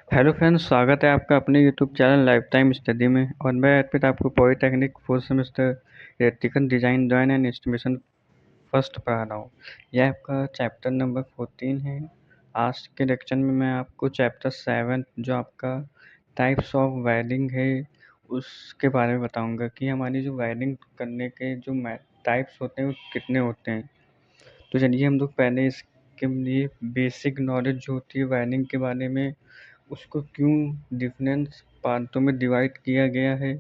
Hello friends, स्वागत है आपका अपने YouTube channel life time study में। और मैं अर्पित आपको polytechnic fourth semester electrical design drawing and estimation first पढ़ा रहा हूँ। यह आपका चैप्टर नंबर 14 है। आज के लेक्चर में मैं आपको चैप्टर 7 जो आपका टाइप्स ऑफ वायरिंग है उसके बारे में बताऊंगा कि हमारी जो वायरिंग करने के जो टाइप्स होते हैं वो कितने होते हैं। तो चलिए हम लोग पहले इसके लिए बेसिक नॉलेज जो होती है वायरिंग के बारे में, उसको क्यों डिफरेंट पार्टों में डिवाइड किया गया है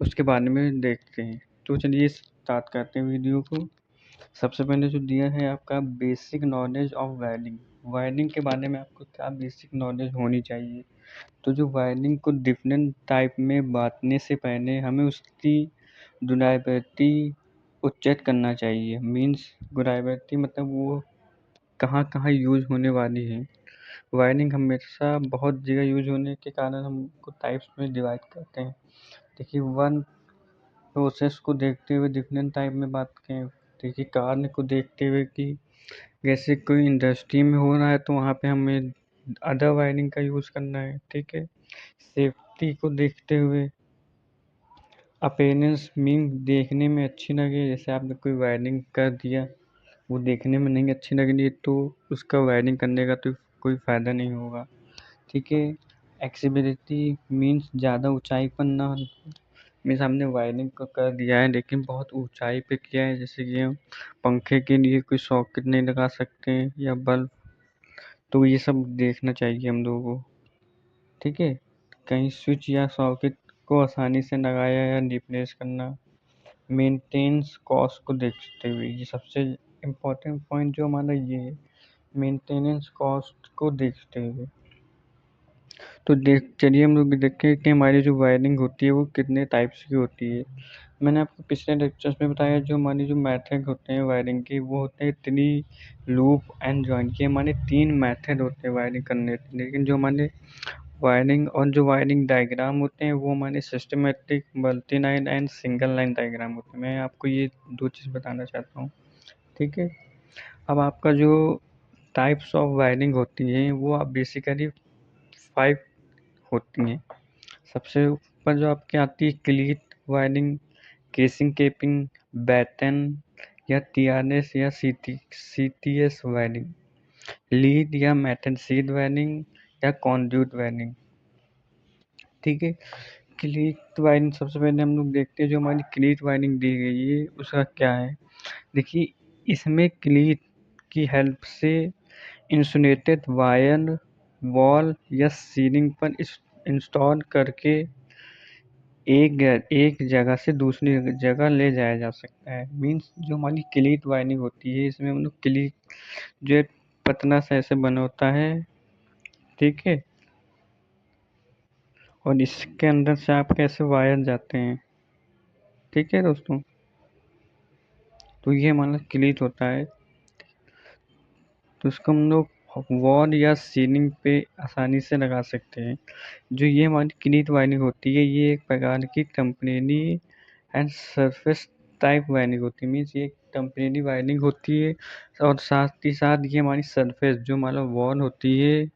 उसके बारे में देखते हैं। तो चलिए स्टार्ट करते हैं वीडियो को। सबसे पहले जो दिया है आपका basic knowledge of wiring. Wiring के बारे में आपको क्या बेसिक नॉलेज होनी चाहिए। तो जो वायरिंग को डिफरेंट टाइप में बांटने से पहले हमें उसकी ड्यूरेबिलिटी को चेक करना चाहिए। मीन्स ड्यूरेबिलिटी मतलब वो कहाँ कहाँ यूज होने वाली है। वायरिंग हमेशा बहुत जगह यूज होने के कारण हम उसको टाइप्स में डिवाइड करते हैं। देखिए, वन प्रोसेस को देखते हुए डिफरेंट टाइप में बात करें। देखिए, कार्य को देखते हुए कि जैसे कोई इंडस्ट्री में हो रहा है तो वहाँ पे हमें अदर वायरिंग का यूज़ करना है। ठीक है। सेफ्टी को देखते हुए अपीयरेंस मीन देखने में अच्छी लगे। जैसे आपने कोई वायरिंग कर दिया, वो देखने में नहीं अच्छी लग रही है तो उसका वायरिंग करने का तो कोई फ़ायदा नहीं होगा। ठीक है। एक्सेसिबिलिटी मीन्स ज़्यादा ऊंचाई पर ना, मीन्स हमने वायरिंग को कर दिया है लेकिन बहुत ऊंचाई पे किया है, जैसे कि हम पंखे के लिए कोई सॉकेट नहीं लगा सकते हैं या बल्ब। तो ये सब देखना चाहिए हम लोगों को। ठीक है। कहीं स्विच या सॉकेट को आसानी से लगाया या रिप्लेस करना। मेंटेनेंस कॉस्ट को देखते हुए ये सबसे इम्पोर्टेंट पॉइंट जो हमारा ये है, मेंटेनेंस कॉस्ट को देखते हुए। तो चलिए हम लोग देखें कि हमारी जो वायरिंग होती है वो कितने टाइप्स की होती है। मैंने आपको पिछले लेक्चर्स में बताया जो हमारी जो मेथड होते हैं वायरिंग के, वो होते हैं ट्री, लूप एंड जॉइंट के। हमारे 3 मेथड होते हैं वायरिंग करने के। लेकिन जो हमारे वायरिंग और जो वायरिंग डायग्राम होते हैं वो हमारे systematic, multi line and single line diagram होते हैं। मैं आपको ये 2 चीज़ बताना चाहता हूँ। ठीक है। अब आपका जो टाइप्स ऑफ वायरिंग होती हैं वो आप बेसिकली 5 होती हैं। सबसे ऊपर जो आपकी आती है क्लीट वायरिंग, केसिंग केपिंग, बैटन या टीआरएस या सीटीएस वायरिंग, लीड या मेटल शीट वायरिंग या कॉन्ड्यूट वायरिंग। ठीक है। क्लीट वायरिंग सबसे पहले हम लोग देखते हैं। जो हमारी क्लीट वायरिंग दी गई है उसका क्या है। देखिए, इसमें क्लीट की हेल्प से इंसुलेटेड वायर वॉल या सीलिंग पर इंस्टॉल करके एक जगह से दूसरी जगह ले जाया जा सकता है। मीन्स जो हमारी क्लीट वायरिंग होती है इसमें हम लोग क्लीट जो एक पतला सा ऐसे बना होता है। ठीक है। और इसके अंदर से आप कैसे वायर जाते हैं। ठीक है दोस्तों। तो ये हमारा क्लीट होता है। तो इसको हम लोग वॉल या सीलिंग पे आसानी से लगा सकते हैं। जो ये हमारी क्लीट वायरिंग होती है ये एक प्रकार की temporary and surface type wiring होती है। मीन्स ये टेम्परेरी वायरिंग होती है और साथ ही साथ ये हमारी सरफेस जो हमारा वॉल होती है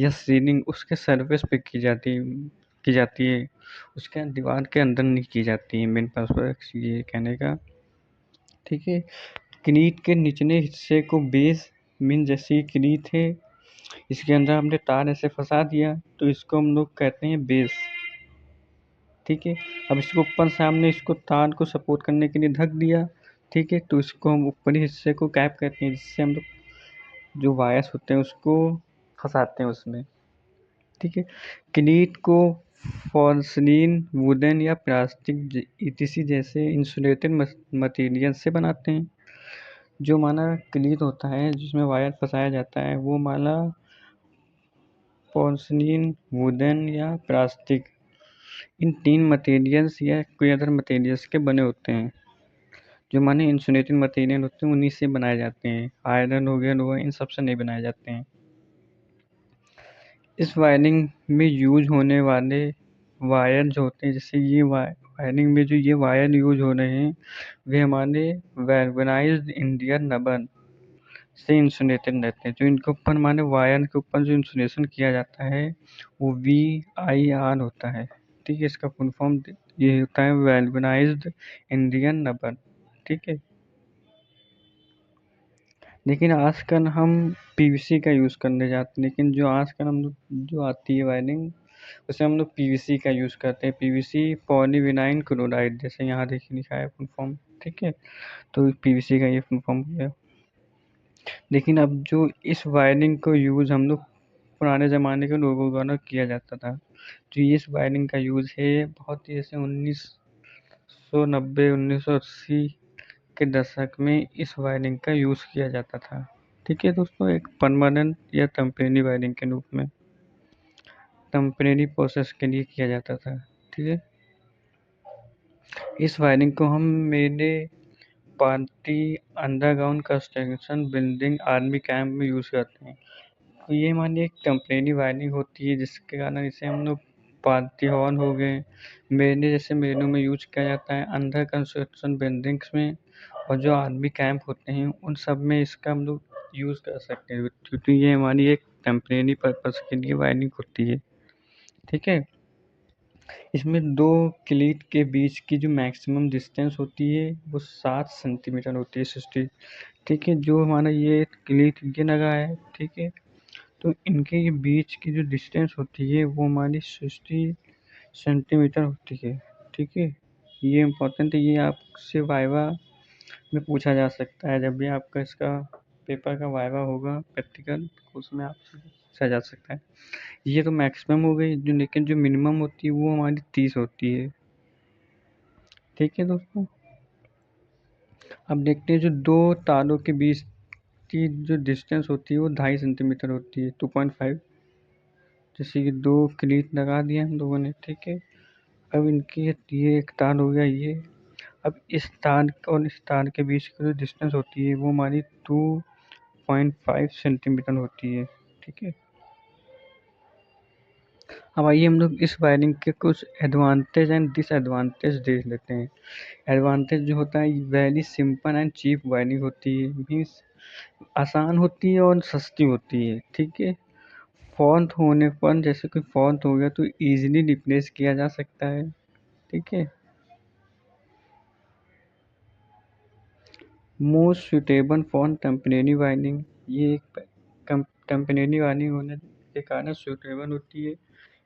या सीलिंग उसके सरफेस पे की जाती है। उसके दीवार के अंदर नहीं की जाती है। मेन पर्पस ये कहने का। ठीक है। क्लीट के निचले हिस्से को बेस, मीन जैसे ये क्लीट है इसके अंदर हमने तार ऐसे फंसा दिया तो इसको हम लोग कहते हैं बेस। ठीक है। अब इसको ऊपर से हमने इसको तार को सपोर्ट करने के लिए ढक दिया। ठीक है। तो इसको हम ऊपरी हिस्से को कैप कहते हैं, जिससे हम लोग जो वायर्स होते हैं उसको फंसाते हैं उसमें। ठीक है। क्लीट को पोर्सिलीन, वुडन या प्लास्टिक ईटीसी जैसे इंसुलेटेड मटेरियल से बनाते हैं। जो हमारा क्लीट होता है जिसमें वायर फंसाया जाता है वो हमारा पोर्सिलीन, वुडन या प्लास्टिक, इन 3 मटेरियल्स या कोई अदर मटेरियल्स के बने होते हैं। जो माने इंसुलेटिंग मटेरियल होते हैं उन्हीं से बनाए जाते हैं। आयरन हो गया, लोहा, इन सब से नहीं बनाए जाते हैं। इस वायरिंग में यूज होने वाले वायर जो होते हैं, जैसे ये वायरिंग में जो ये वायर यूज हो रहे हैं वे हमारे वैल्वनाइज्ड इंडियन रबर से इंसुलेटेड रहते हैं। जो इनके ऊपर माने वायर के ऊपर जो इंसुलेशन किया जाता है वो VIR होता है। ठीक है, इसका फुल फॉर्म ये होता है वैल्वनाइज्ड इंडियन रबर। ठीक है, लेकिन आजकल हम PVC का यूज़ करने जाते हैं, लेकिन जो आजकल हम जो आती है वायरिंग उसे हम लोग PVC का यूज़ करते हैं। PVC पॉलीविनाइल क्लोराइड, जैसे यहाँ देखिए लिखा है फुल फॉर्म। ठीक है, तो PVC का ये फुल फॉर्म हो गया। लेकिन अब जो इस वायरिंग को यूज़ हम लोग पुराने ज़माने के लोगों द्वारा किया जाता था। जो इस वायरिंग का यूज़ है बहुत ही जैसे 1990 1980 के दशक में इस वायरिंग का यूज़ किया जाता था। ठीक है दोस्तों, एक परमानेंट या टेम्परेरी वायरिंग के रूप में टेम्परेरी प्रोसेस के लिए किया जाता था। ठीक है, इस वायरिंग को हम मेरे party underground construction building army camp में यूज़ करते हैं। तो ये मानिए एक टेम्परेरी वायरिंग होती है जिसके कारण इसे हम लोग पार्टी हॉल हो गए, मेले जैसे मेलों में यूज किया जाता है, अंडर कंस्ट्रक्शन बिल्डिंग्स में, और जो आर्मी कैंप होते हैं उन सब में इसका हम लोग यूज़ कर सकते हैं, क्योंकि ये हमारी एक टेम्परेरी पर्पज़ के लिए वायरिंग होती है। ठीक है, इसमें दो क्लीट के बीच की जो मैक्सिमम डिस्टेंस होती है वो 7 सेंटीमीटर होती है 60। ठीक है, जो हमारा ये क्लीट ये लगा है, ठीक है, तो इनके ये बीच की जो डिस्टेंस होती है वो हमारी 60 सेंटीमीटर होती है। ठीक है, ये इम्पोर्टेंट है, ये आपसे वाइवा में पूछा जा सकता है। जब भी आपका इसका पेपर का वाइवा होगा प्रैक्टिकल, उसमें आपसे पूछा जा सकता है। ये तो मैक्सिमम हो गई, जो लेकिन जो मिनिमम होती है वो हमारी 30 होती है। ठीक है दोस्तों, अब देखते हैं जो दो तारों के बीच की जो डिस्टेंस होती है वो 2.5 सेंटीमीटर होती है, 2.5। जैसे कि दो क्लीट लगा दिए हम लोगों ने। ठीक है, अब इनकी ये एक तार हो गया ये। अब इस तार और इस तार के बीच की जो डिस्टेंस होती है वो हमारी 2.5 सेंटीमीटर होती है। ठीक है, अब आइए हम लोग इस वायरिंग के कुछ एडवांटेज एंड डिसएडवांटेज देख लेते हैं। एडवांटेज जो होता है, very simple and cheap wiring होती है, मीन्स आसान होती है और सस्ती होती है। ठीक है, फॉल्ट होने पर, जैसे कोई फॉल्ट हो गया तो इजीली रिप्लेस किया जा सकता है। ठीक है, most suitable for temporary wiring, ये एक टेम्परेरी वायरिंग होने के कारण सुटेबल होती है।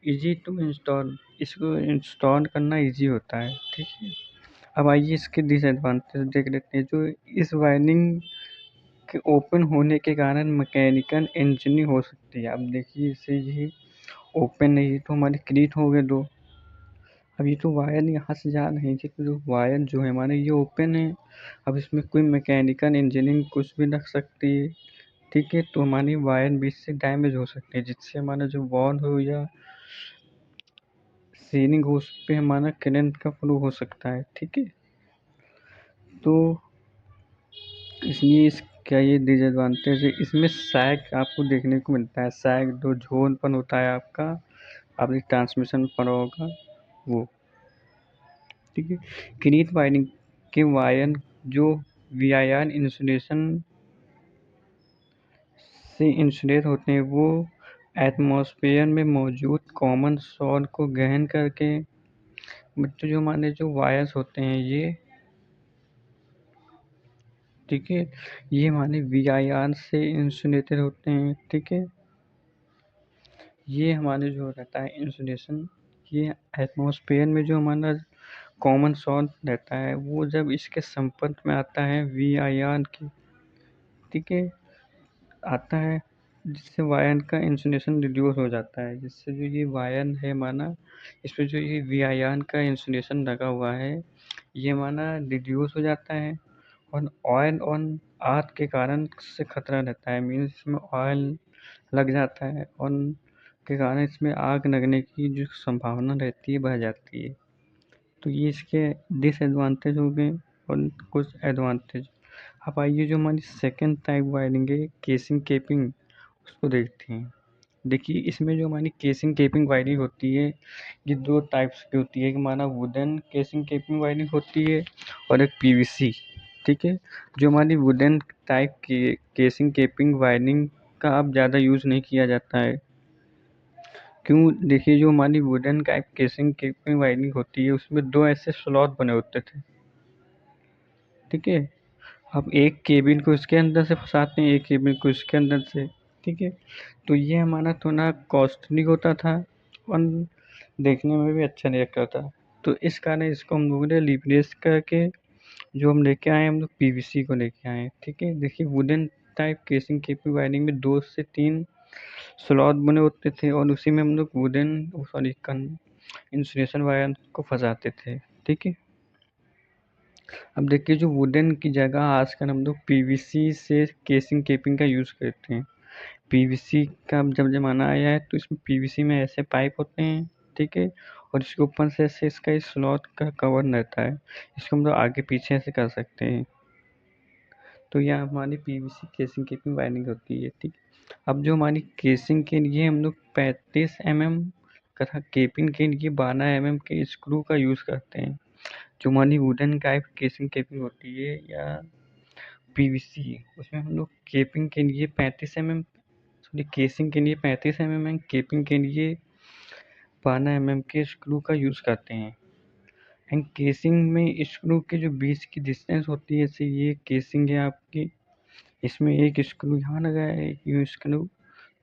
इजी टू इंस्टॉल, इसको इंस्टॉल करना इजी होता है। ठीक है, अब आइए इसके डिसएडवांटेज देख लेते हैं। जो इस वायरिंग के ओपन होने के कारण मैकेनिकल इंजनी हो सकती है। अब देखिए इसे ये ओपन नहीं तो हमारे क्लीट हो गए दो। अब ये तो वायर यहाँ से जा रहे हैं, तो जो वायर जो है हमारे ये ओपन है। अब इसमें कोई मैकेनिकल इंजीनियरिंग कुछ भी लग सकती है। ठीक है, तो हमारी वायर बीच से डैमेज हो सकती है, जिससे हमारा जो वॉल हो या सीलिंग हो उस पे हमारा करंट का फ्लो हो सकता है। ठीक है, तो इसलिए इसका ये डिसएडवांटेज है। इसमें सैग आपको देखने को मिलता है, सैग जो झोलपन होता है आपका, आपने ट्रांसमिशन पढ़ा होगा वो। ठीक है, क्रीट वायरिंग के वायर जो VIR इंसुलेशन से इंसुलेट होते हैं वो एटमॉस्फेयर में मौजूद कॉमन सॉल को गहन करके, मतलब जो हमारे जो वायर्स होते हैं ये, ठीक है, ये हमारे VIR से इंसुलेटेड होते हैं। ठीक है, ये हमारे जो रहता है इंसुलेशन, ये एटमॉस्फेयर में जो हमारा कॉमन सॉल्ट रहता है वो जब इसके संपर्क में आता है VIR की, ठीक है, आता है, जिससे वायर का इंसुलेशन रिड्यूस हो जाता है, जिससे जो ये वायर है माना, इस पे जो ये VIR का इंसुलेशन लगा हुआ है ये माना रिड्यूस हो जाता है। और ऑयल और आग के कारण से खतरा रहता है, मीन्स इसमें ऑयल लग जाता है और के कारण इसमें आग लगने की जो संभावना रहती है बढ़ जाती है। तो ये इसके डिसएडवांटेज हो गए और कुछ एडवांटेज। अब आइए जो हमारी सेकंड टाइप वायरिंग है, केसिंग केपिंग, उसको देखते हैं। देखिए इसमें जो हमारी केसिंग केपिंग वायरिंग होती है ये दो टाइप्स की होती है। एक हमारा वुडन केसिंग केपिंग वायरिंग होती है और एक PVC। ठीक है। जो हमारी वुडन टाइप की केसिंग केपिंग वायरिंग का अब ज़्यादा यूज़ नहीं किया जाता है। क्यों? देखिए, जो हमारी वुडन टाइप केसिंग केपिंग वायरिंग होती है उसमें 2 ऐसे स्लॉट बने होते थे, ठीक है। अब एक केबिन को इसके अंदर से फँसाते हैं, एक केबिन को इसके अंदर से, ठीक है। तो ये हमारा थोड़ा कॉस्टली होता था और देखने में भी अच्छा नहीं लगता था। तो इस कारण इसको हम लोगों ने रिप्लेस करके जो हम लेके आए, हम लोग पीवीसी को लेके आए हैं, ठीक है। देखिए, वुडन टाइप केसिंग केपिंग वायरिंग में 2 से 3 स्लॉट बने होते थे और उसी में हम लोग वुडन सॉरी कन इंसुलेशन वायर को फँसाते थे, ठीक है। अब देखिए, जो वुडन की जगह आजकल हम लोग पीवीसी से केसिंग केपिंग का यूज़ करते हैं। पीवीसी का जब ज़माना आया है तो इसमें पीवीसी में ऐसे पाइप होते हैं, ठीक है। और इसके ऊपर से ऐसे इसका स्लॉट का कवर रहता है, इसको हम लोग आगे पीछे ऐसे कर सकते हैं। तो यह हमारी पीवीसी केसिंग केपिंग वायरिंग होती है, ठीक। अब जो हमारी केसिंग के लिए हम लोग 35 mm तथा केपिंग के लिए 12 mm के स्क्रू का यूज़ करते हैं। जो हमारी वुडन टाइप केसिंग केपिंग होती है या पीवीसी, उसमें हम लोग केपिंग के लिए 35 mm सॉरी केसिंग के लिए 35 mm एंड केपिंग के लिए 12 mm के स्क्रू का यूज़ करते हैं। एंड केसिंग में स्क्रू के जो बीच की डिस्टेंस होती है, जैसे ये केसिंग है आपकी, इसमें एक स्क्रू यहाँ लगा है, एक यूँ स्क्रू,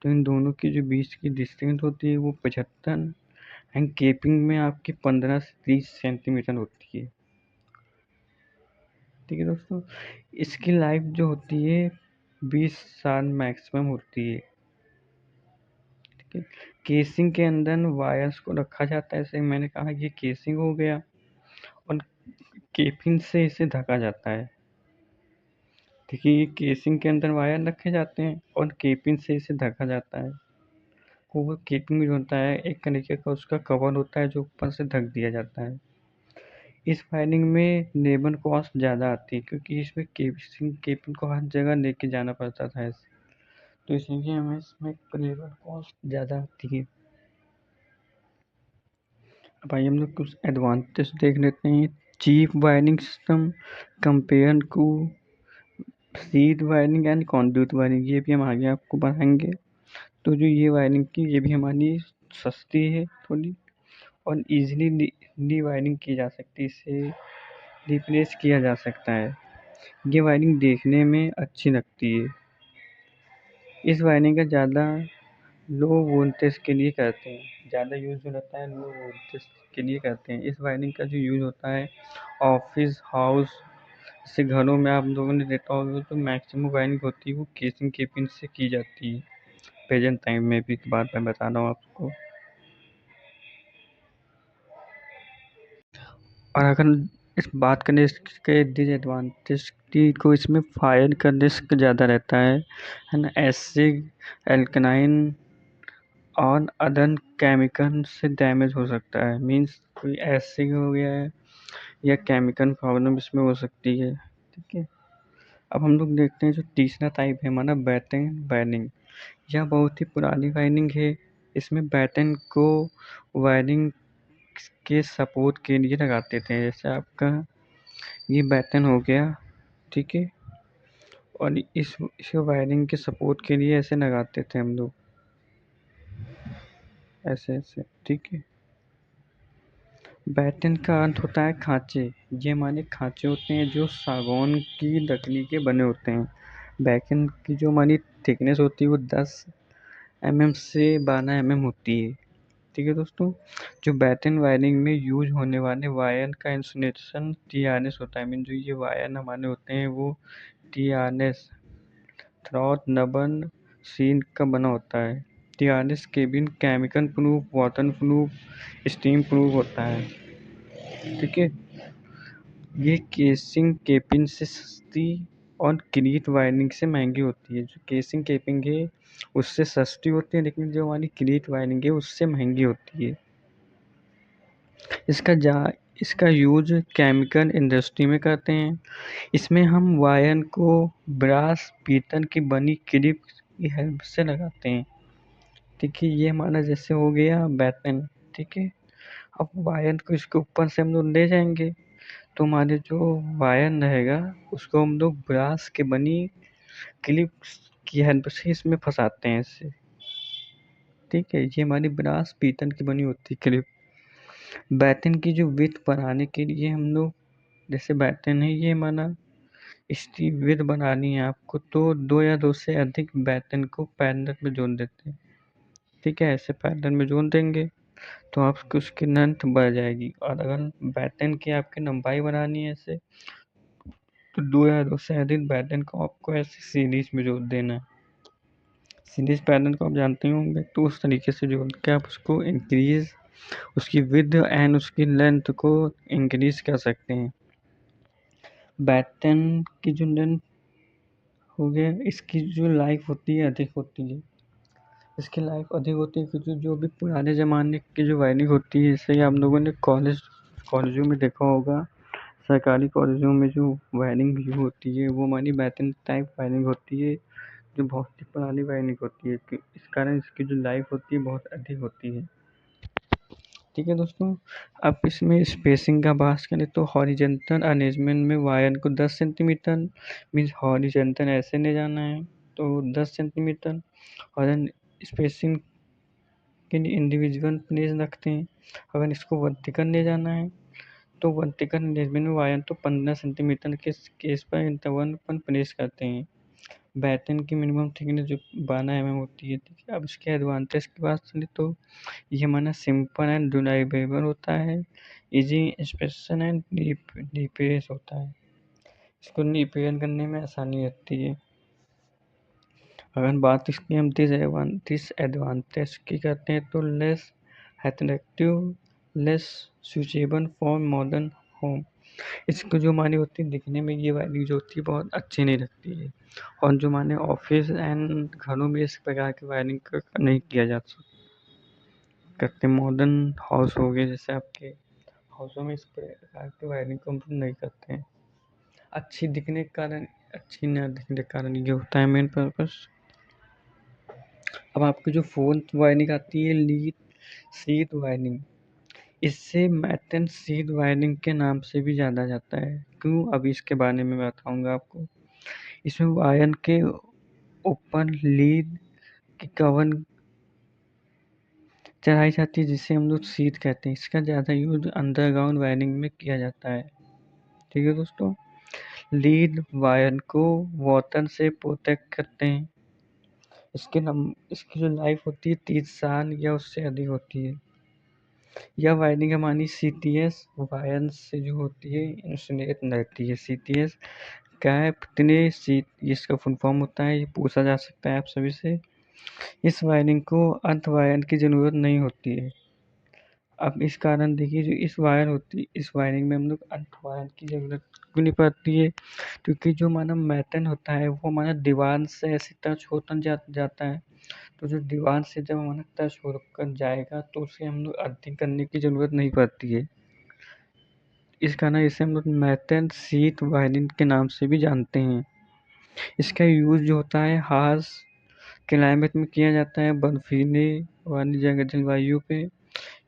तो इन दोनों की जो बीच की डिस्टेंस होती है वो 75 एंड केपिंग में आपकी 15 से 30 सेंटीमीटर होती है, ठीक है दोस्तों। इसकी लाइफ जो होती है 20 साल मैक्सिमम होती है, ठीक है। केसिंग के अंदर वायर्स को रखा जाता है, जैसे मैंने कहा ये केसिंग हो गया और केपिंग से इसे ढका जाता है। देखिए, ये केसिंग के अंदर वायर रखे जाते हैं और केपिंग से इसे ढका जाता है। वो केपिंग जो होता है एक तरीके का उसका कवर होता है जो ऊपर से ढक दिया जाता है। इस वायरिंग में लेबर कॉस्ट ज़्यादा आती है क्योंकि इसमें केसिंग केपिंग को हर जगह लेके जाना पड़ता था ऐसे, तो इसलिए हमें इसमें लेबर कॉस्ट ज़्यादा आती है। अब आइए हम लोग कुछ एडवांटेज देख लेते हैं। Cheap wiring system compare to seed wiring and conduit wiring, ये भी हम आगे आपको बताएंगे। तो जो ये वायरिंग की ये भी हमारी सस्ती है थोड़ी और इजीली डी वायरिंग की जा सकती है, इसे रिप्लेस किया जा सकता है। ये वायरिंग देखने में अच्छी लगती है। इस वायरिंग का ज़्यादा लो वोल्टेज के लिए करते हैं, ज़्यादा यूज़ जो रहता है लो वोल्टेज के लिए करते हैं। इस वायरिंग का जो यूज़ होता है ऑफिस हाउस जैसे घरों में आप लोगों ने देखा होगा तो मैक्सिमम वायरिंग होती है वो केसिंग केपिंग से की जाती है। प्रेजेंट टाइम में भी एक बात मैं बता रहा हूँ आपको। और अगर इस बात करें इसके डिसएडवांटेज की, को इसमें फायर का रिस्क ज़्यादा रहता है ना। एसिड एल्कलाइन और अदर केमिकल से डैमेज हो सकता है, मीन्स कोई एसिड हो गया है या केमिकल प्रॉब्लम इसमें हो सकती है, ठीक है। अब हम लोग देखते हैं जो तीसरा टाइप है हमारा बैटन वायरिंग। यह बहुत ही पुरानी वायरिंग है। इसमें बैटन को वायरिंग के सपोर्ट के लिए लगाते थे, जैसे आपका ये बैटन हो गया, ठीक है। और इस वायरिंग के सपोर्ट के लिए ऐसे लगाते थे हम लोग, ऐसे ऐसे, ठीक है। बैटन का अर्थ होता है खांचे। ये हमारे खांचे होते हैं जो सागौन की लकड़ी के बने होते हैं। बैटन की जो हमारी थिकनेस होती है वो 10 mm से 12 mm होती है, ठीक है दोस्तों। जो बैटन वायरिंग में यूज होने वाले वायर का इंसुलेशन TRS होता है, मीन जो ये वायर हमारे होते हैं वो TRS थ्रॉट नबन सील का बना होता है। TRS cabin chemical proof water proof steam proof होता है, ठीक है। ये केसिंग केपिंग से सस्ती और क्रीट वायरिंग से महंगी होती है। जो केसिंग केपिंग है उससे सस्ती होती है लेकिन जो हमारी क्रीट वायरिंग है उससे महंगी होती है। इसका जा इसका यूज केमिकल इंडस्ट्री में करते हैं। इसमें हम वायर को ब्रास पीतल की बनी क्लिप की हेल्प से लगाते हैं, ठीक है। ये हमारा जैसे हो गया बैटन, ठीक है। अब वायर को इसके ऊपर से हम लोग ले जाएंगे तो हमारे जो वायर रहेगा उसको हम लोग ब्रास के बनी क्लिप्स की हेल्प से इसमें फंसाते हैं इसे। ठीक है, ये हमारी ब्रास पीतल की बनी होती है क्लिप। बैटन की जो विड्थ बढ़ाने के लिए हम लोग, जैसे बैटन है ये हमारा, इसकी विड्थ बनानी है आपको तो 2 या 2 से अधिक बैटन को पैरेलल में जोड़ देते हैं। ठीक है, ऐसे पैरेलल में जोड़ देंगे तो आपकी उसकी लेंथ बढ़ जाएगी। और अगर बैटन की आपकी लंबाई बढ़ानी है ऐसे, तो 2 या 2 से अधिक बैटन को आपको ऐसे सीरीज में जोड़ देना है। सीरीज पैटर्न को आप जानते ही होंगे, तो उस तरीके से जोड़ के आप उसको इंक्रीज, उसकी विड्थ एंड उसकी लेंथ को इंक्रीज कर सकते हैं। बैटन की जो लेंथ हो गया, इसकी जो लाइफ होती है अधिक होती है। इसकी लाइफ अधिक होती है क्योंकि जो भी पुराने ज़माने की जो वायरिंग होती है, जैसे आप लोगों ने कॉलेजों में देखा होगा, सरकारी कॉलेजों में जो वायरिंग यूज होती है वो हमारी बैटन टाइप वायरिंग होती है, जो बहुत ही पुरानी वायरिंग होती है। इस कारण इसकी जो लाइफ होती है बहुत अधिक होती है। ठीक है दोस्तों, अब इसमें स्पेसिंग का बात करें तो हॉरिजेंटल अरेंजमेंट में वायर को 10 सेंटीमीटर मीन्स हॉरिजेंटल ऐसे ले जाना है तो 10 सेंटीमीटर, और स्पेसिंग के लिए इंडिविजुअल प्लेस रखते हैं। अगर इसको वर्टिकल ले जाना है तो वर्टिकल अरेंजमेंट में वायर तो 15 सेंटीमीटर के केस पर इंटरवल पर प्लेस करते हैं। बैटन की मिनिमम थिकनेस जो 12 mm होती है। ठीक है, अब इसके एडवांटेज की बात करें तो ये हमारा सिंपल एंड रिलायबल होता है, इजी इंस्पेक्शन एंड रिपेयर होता है। इसको रिपेयर करने में आसानी रहती है। अगर बात इसकी हम डिसएडवांटेज की करते हैं तो less attractive, less suitable for modern home. इसको जो हमारी होती है दिखने में ये वायरिंग जो होती है बहुत अच्छी नहीं लगती है, और जो हमारे ऑफिस एंड घरों में इस प्रकार की वायरिंग नहीं किया जा करते। मॉडर्न हाउस हो गए जैसे आपके हाउसों में इस प्रकार की वायरिंग को हम नहीं करते हैं। अच्छी दिखने के कारण, अच्छी न दिखने के कारण ये होता है मेन पर्पस। अब आपकी जो फोर्थ वायरिंग आती है लीड शीट वायरिंग, इससे मेटल शीट वायरिंग के नाम से भी जाना जाता है। क्यों, अभी इसके बारे में बताऊंगा आपको। इसमें वायर के ऊपर लीड की कवर चढ़ाई जाती है जिसे हम लोग शीट कहते हैं। इसका ज़्यादा यूज अंडरग्राउंड वायरिंग में किया जाता है। ठीक है दोस्तों, लीड वायर को वाटर से प्रोटेक्ट करते हैं। इसकी जो लाइफ होती है 30 साल या उससे अधिक होती है। यह वायरिंग हमारी CTS वायर से जो होती है इंसुलेट रहती है। CTS क्या है, कितने सी इसका फुल फॉर्म होता है, ये पूछा जा सकता है आप सभी से। इस वायरिंग को अर्थ वायर की ज़रूरत नहीं होती है। अब इस कारण देखिए, जो इस वायर होती है, इस वायरिंग में हम लोग अर्थ वायर की ज़रूरत क्यों नहीं पड़ती है, क्योंकि जो हमारा मेटल होता है वो हमारा दीवार से ऐसे टच होता जाता है। तो जो दीवार से जब हमारा टच होकर जाएगा तो उसे हम लोग अर्थिंग करने की ज़रूरत नहीं पड़ती है। इस कारण इसे हम लोग मेटल शीट वायरिंग के नाम से भी जानते हैं। इसका यूज़ जो होता है हार्श क्लाइमेट में किया जाता है, बर्फीले वाली जगह जलवायु पे।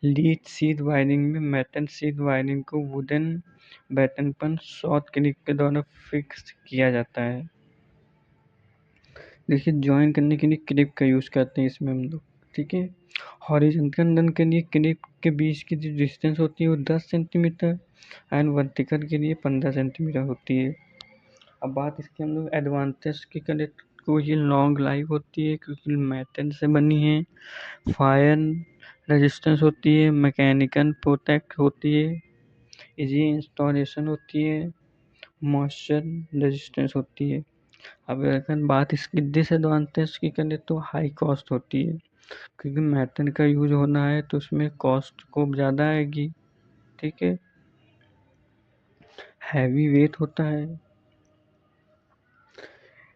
लीड शीट वायरिंग में मेटल शीट वायरिंग को वुडन बैटन पर शॉर्ट क्लिप के द्वारा फिक्स किया जाता है। देखिए, जॉइन करने के लिए क्लिप का यूज़ करते हैं इसमें हम लोग। ठीक है, हॉरिजॉन्टल रन के लिए क्लिप के बीच की जो डिस्टेंस होती है वो 10 सेंटीमीटर एंड वर्टिकल के लिए 15 सेंटीमीटर होती है। अब बात इसके हम लोग एडवांटेज की करें तो ये लॉन्ग लाइफ होती है क्योंकि मेटल से बनी है, फायर रेजिस्टेंस होती है, मैकेनिकल प्रोटेक्ट होती है, इजी इंस्टॉलेशन होती है, मॉइस्चर रेजिस्टेंस होती है। अब अगर बात इसकी डिसएडवांटेज की करें तो हाई कॉस्ट होती है, क्योंकि मेटल का यूज होना है तो उसमें कॉस्ट खूब ज़्यादा आएगी। ठीक है, हैवी वेट होता है,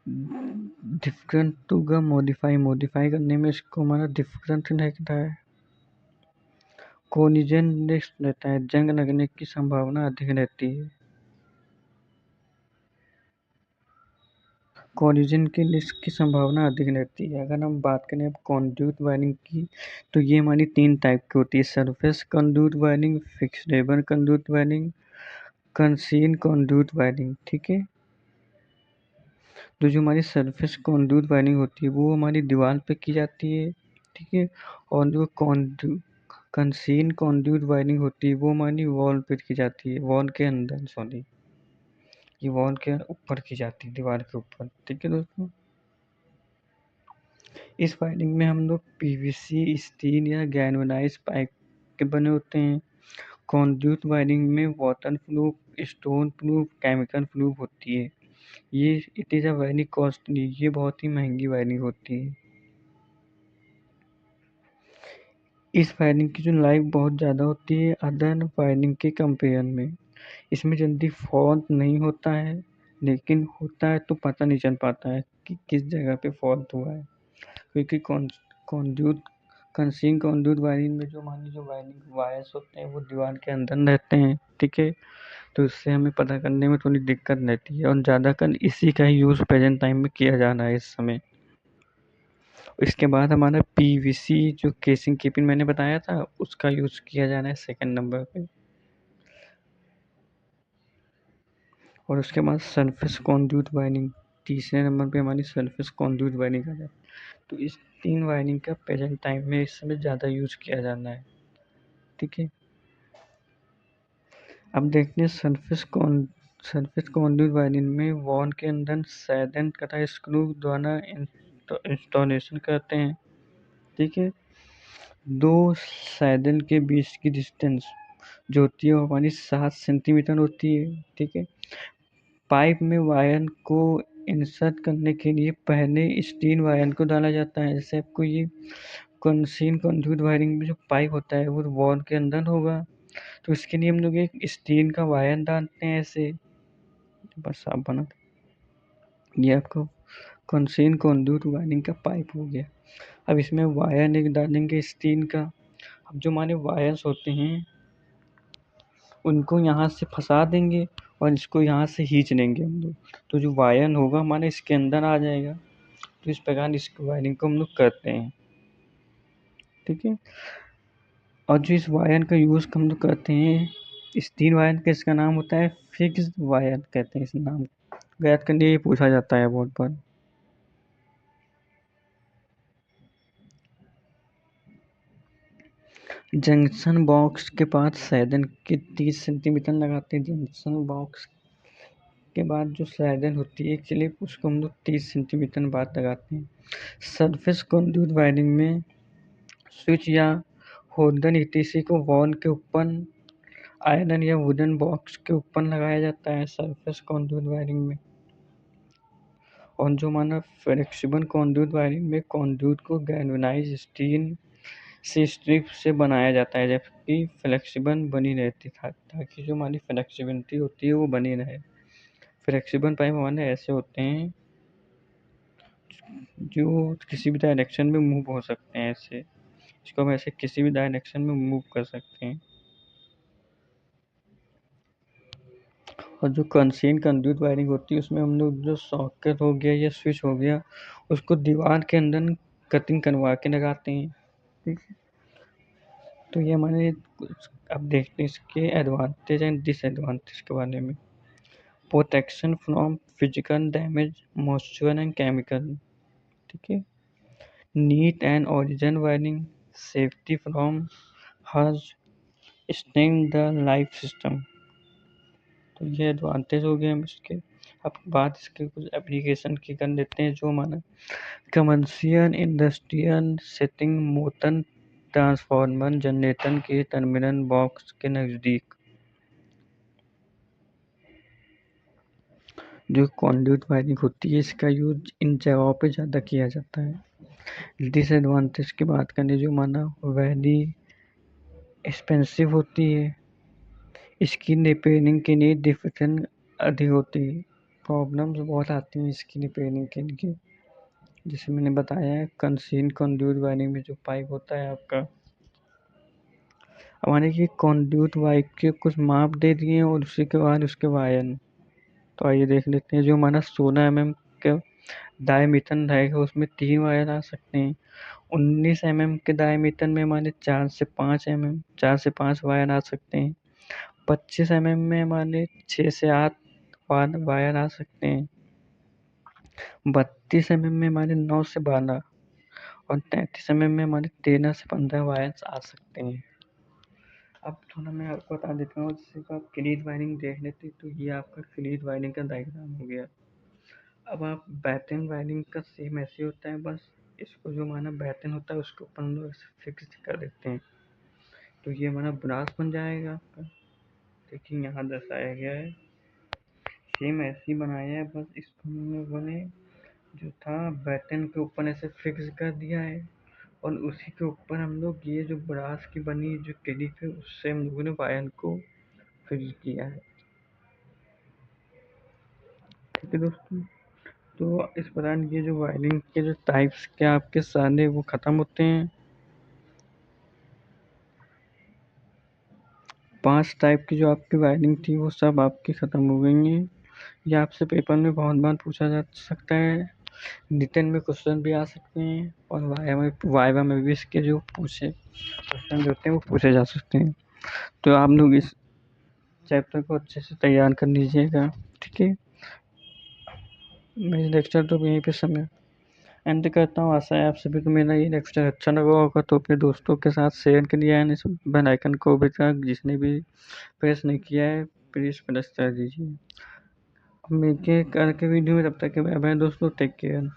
डिफरेंट टू ग मॉडिफाई करने में इसको हमारा डिफरेंट रहता है। कोलिजन रिस्क रहता है, जंग लगने की संभावना अधिक रहती है। कोलिजन के रिस्क की संभावना अधिक रहती है। अगर हम बात करें अब कंडक्ट वायरिंग की, तो ये हमारी 3 टाइप की होती है, surface conduct wiring, fixable conduct wiring concealed conduit wiring, ठीक है। तो जो हमारी सरफेस कंड्यूट वायरिंग होती है वो हमारी दीवार पे की जाती है, ठीक है। और जो कंसीन कंड्यूट वायरिंग होती है वो हमारी वॉल पे की जाती है, वॉल के अंदर, सॉरी, ये वॉल के ऊपर की जाती है, दीवार के ऊपर, ठीक है दोस्तों। इस वायरिंग में हम लोग पीवीसी, स्टील या गैल्वेनाइज्ड पाइप के बने होते हैं। कंड्यूट वायरिंग में water proof, stone proof, chemical proof होती है। ये it is a very costly, ये बहुत ही महंगी वायरिंग होती है। इस वायरिंग की जो लाइफ बहुत ज़्यादा होती है अदर वायरिंग के कंपेयर में। इसमें जल्दी फॉल्ट नहीं होता है, लेकिन होता है तो पता नहीं चल पाता है कि किस जगह पे फॉल्ट हुआ है, क्योंकि कंड्यूट कंसीन कंड्यूट वायरिंग में जो मान लीजिए वायरिंग वायर्स होते हैं वो दीवार के अंदर रहते हैं, ठीक है। तो इससे हमें पता करने में थोड़ी दिक्कत रहती है और ज़्यादातर इसी का ही यूज़ प्रेजेंट टाइम में किया जा रहा है इस समय। इसके बाद हमारा पीवीसी जो केसिंग कीपिंग मैंने बताया था उसका यूज़ किया जा रहा है सेकंड नंबर पे। और उसके बाद सरफेस कंड्यूट वायरिंग तीसरे नंबर पे हमारी सरफेस कंड्यूट वायरिंग आ जाती है। तो इस 3 वायरिंग का प्रेजेंट टाइम में इस समय ज़्यादा यूज़ किया जाना है, ठीक है। अब देखते हैं सरफेस कंड्यूट वायरिंग में वॉल के अंदर सैदन तथा स्क्रू द्वारा इंस्टॉलेशन करते हैं, ठीक है। 2 सैदन के बीच की डिस्टेंस जो होती है वो हमारी 7 सेंटीमीटर होती है, ठीक है। पाइप में वायर को इंसर्ट करने के लिए पहले स्टील वायर को डाला जाता है। जैसे आपको ये कंसीन कंड्यूट वायरिंग में जो पाइप होता है वो वॉल के अंदर होगा, तो इसके लिए हम लोग एक स्टील का वायर डालते हैं ऐसे, बस आप बना, ये आपको कंसीन कंड्यूट वायरिंग का पाइप हो गया। अब इसमें वायर एक डालेंगे स्टील का। अब जो हमारे वायर्स होते हैं उनको यहाँ से फंसा देंगे और इसको यहाँ से खींच लेंगे हम लोग, तो जो वायर होगा हमारे इसके अंदर आ जाएगा। तो इस प्रकार इस वायरिंग को हम लोग करते हैं, ठीक है। और जो इस वायर का यूज़ हम लोग करते हैं, इस 3 वायर का इसका नाम होता है फिक्स्ड वायर कहते हैं इस नाम को। याद करने ये पूछा जाता है बोर्ड पर। जंक्शन बॉक्स के पास सैदन के 30 सेंटीमीटर लगाते हैं। जंक्शन बॉक्स के बाद जो सैदन होती है एक्चुअली उसको हम लोग 30 सेंटीमीटर बाद लगाते हैं। सरफेस कंड्यूट वायरिंग में स्विच या होल्डर ईटीसी को वॉल के ऊपर आयरन या वुडन बॉक्स के ऊपर लगाया जाता है सरफेस कंड्यूट वायरिंग में। और जो हमारा फ्लेक्सिबल कंड्यूट वायरिंग में कंड्यूट को गैल्वेनाइज्ड स्टील से स्ट्रिप से बनाया जाता है, जबकि फ्लेक्सिबल बनी रहती था ताकि जो हमारी फ्लेक्सिबिलिटी होती है वो बनी रहे। फ्लेक्सिबल पाइप हमारे ऐसे होते हैं जो किसी भी डायरेक्शन में मूव हो सकते हैं, ऐसे इसको हम ऐसे किसी भी डायरेक्शन में मूव कर सकते हैं। और जो कंसीन कंड्यूट वायरिंग होती है उसमें हम लोग जो सॉकेट हो गया या स्विच हो गया उसको दीवार के अंदर कटिंग करवा के लगाते हैं, ठीक है। तो ये हमारे अब देखते हैं इसके एडवांटेज एंड डिसएडवांटेज के बारे में। Protection from physical damage, moisture and chemical, ठीक है। Neat and origin wiring, safety from हर्ज, स्टेइंग द लाइफ सिस्टम। तो ये एडवांटेज हो गए हम इसके। अब बात इसके कुछ एप्लीकेशन की कर लेते हैं। जो हमारा commercial industrial setting, motor transformer generator के टर्मिनल बॉक्स के नज़दीक जो कंड्यूट वायरिंग होती है इसका यूज इन जगहों पे ज़्यादा किया जाता है। डिसएडवांटेज की बात करें जो माना वेरी एक्सपेंसिव होती है, इसकी रिपेयरिंग के लिए डिफिकल्ट अधिक होती है, प्रॉब्लम्स बहुत आती हैं इसकी रिपेयरिंग के लिए। जैसे मैंने बताया है कंसीन कंड्यूट वायरिंग में जो पाइप होता है आपका, हमारे ये कंड्यूट वाइप के कुछ माप दे दिए हैं और उसी के बाद उसके वायर। तो आइए देख लेते हैं। जो हमारा 16 mm का डायमीटर रहेगा उसमें 3 वायर आ सकते हैं। 19 mm के डायमीटर में हमारे 4 से 5 वायर आ सकते हैं। 25 mm में हमारे 6 से 8 वायर आ सकते हैं। 32 mm में हमारे 9 से 12 और 33 mm में हमारे 13 से 15 वायर्स आ सकते हैं। अब थोड़ा मैं आपको बता देता हूँ, जैसे आप क्लीट वायरिंग देख लेते तो ये आपका क्लीट वायरिंग का डायग्राम हो गया। अब आप बैटन वायरिंग का सेम ऐसे होता है, बस इसको जो हमारा बैटन होता है उसके ऊपर हम लोग फिक्स कर देते हैं, तो ये हमारा ब्रास बन जाएगा आपका। देखिए यहाँ दर्शाया गया है, सेम ऐसे ही बनाया है, बस इसको हम लोगों ने जो था बैटन के ऊपर ऐसे फिक्स कर दिया है और उसी के ऊपर हम लोग ये जो ब्रास की बनी जो क्लिप है उससे हम लोगों ने वायर को फिक्स किया है। ठीक है दोस्तों, तो इस प्रकार ये जो वायरिंग के जो टाइप्स के आपके सारे वो ख़त्म होते हैं। 5 टाइप की जो आपकी वायरिंग थी वो सब आपकी ख़त्म हो गई हैं। ये आपसे पेपर में बहुत बार पूछा जा सकता है, रिटन में क्वेश्चन भी आ सकते हैं और वाइवा में भी इसके जो क्वेश्चन जो होते हैं वो पूछे जा सकते हैं। तो आप लोग इस चैप्टर को अच्छे से तैयार कर लीजिएगा। ठीक है, मैं लेक्चर तो यहीं पे समय एंड करता हूँ। आशा है आप सभी को मेरा ये लेक्चर अच्छा लगा होगा, तो अपने दोस्तों के साथ शेयर करिए एंड इस बेल आइकन को अभी तक जिसने भी प्रेस नहीं किया है प्लीज़ प्रेस कर दीजिए। अब मिलके करके वीडियो में, तब तक के बाय बाय दोस्तों, टेक केयर।